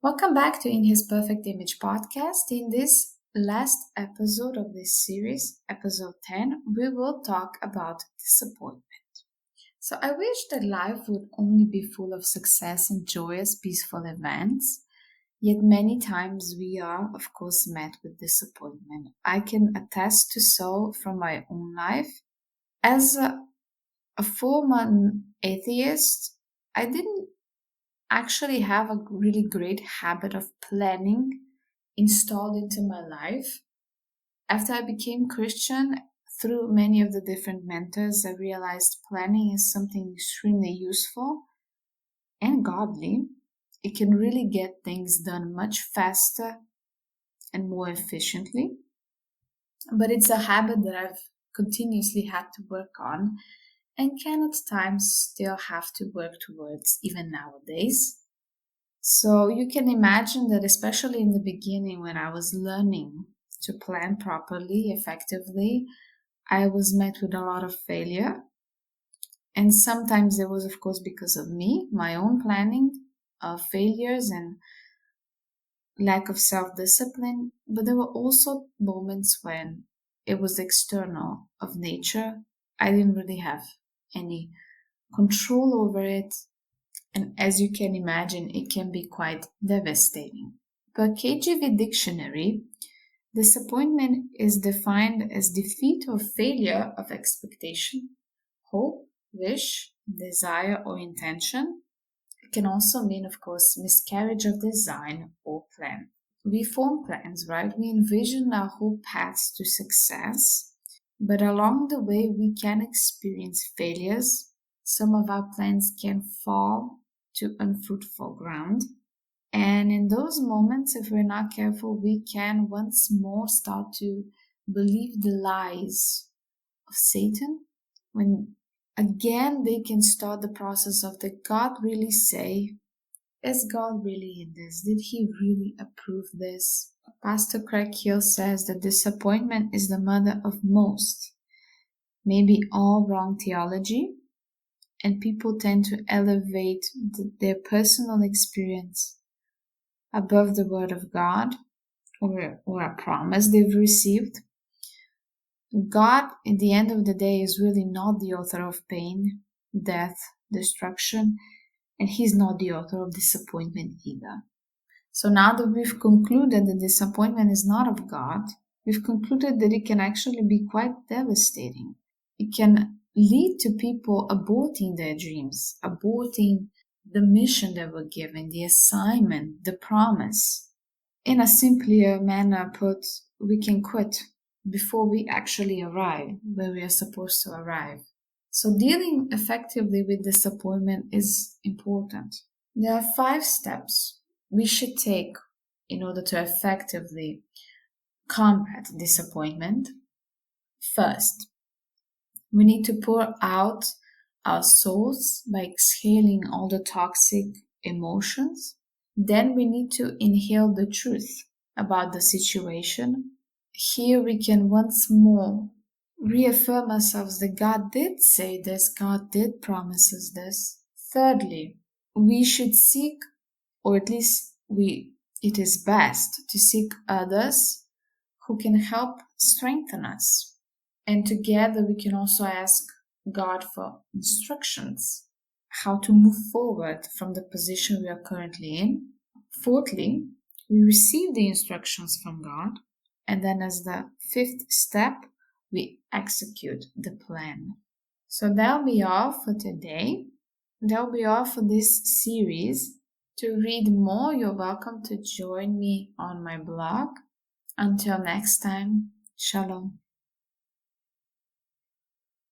Welcome back to In His Perfect Image podcast. In this last episode of this series, episode 10, we will talk about disappointment. So I wish that life would only be full of success and joyous, peaceful events. Yet many times we are, of course, met with disappointment. I can attest to so from my own life. As a former atheist, I didn't actually have a really great habit of planning installed into my life. After I became Christian, through many of the different mentors, I realized planning is something extremely useful and godly. It can really get things done much faster and more efficiently. But it's a habit that I've continuously had to work on and can at times still have to work towards even nowadays. So you can imagine that, especially in the beginning, when I was learning to plan properly, effectively, I was met with a lot of failure. And sometimes it was, of course, because of me, my own planning, failures, and lack of self discipline. But there were also moments when it was external of nature. I didn't really have any control over it. And as you can imagine, it can be quite devastating. Per KJV Dictionary, disappointment is defined as defeat or failure of expectation, hope, wish, desire, or intention. It can also mean, of course, miscarriage of design or plan. We form plans, right? We envision our whole paths to success, but along the way, we can experience failures. Some of our plans can fall to unfruitful ground. And in those moments, if we're not careful, we can once more start to believe the lies of Satan. When again they can start the process of, did God really say? Is God really in this? Did he really approve this? Pastor Craig Hill says that disappointment is the mother of most, maybe all wrong theology, and people tend to elevate their personal experience above the word of God or a promise they've received. God, at the end of the day, is really not the author of pain, death, destruction, and he's not the author of disappointment either. So now that we've concluded that disappointment is not of God, we've concluded that it can actually be quite devastating. It can lead to people aborting their dreams, aborting the mission that we're given, the assignment, the promise. In a simpler manner put, we can quit before we actually arrive where we are supposed to arrive. So dealing effectively with disappointment is important. There are 5 steps we should take in order to effectively combat disappointment. First, we need to pour out our souls by exhaling all the toxic emotions. Then we need to inhale the truth about the situation. Here we can once more reaffirm ourselves that God did say this, God did promise us this. Thirdly, we should seek, or at least it is best to seek others who can help strengthen us. And together we can also ask God for instructions, how to move forward from the position we are currently in. Fourthly, we receive the instructions from God. And then as the 5th step, we execute the plan. So that'll be all for today. That'll be all for this series. To read more, you're welcome to join me on my blog. Until next time, Shalom.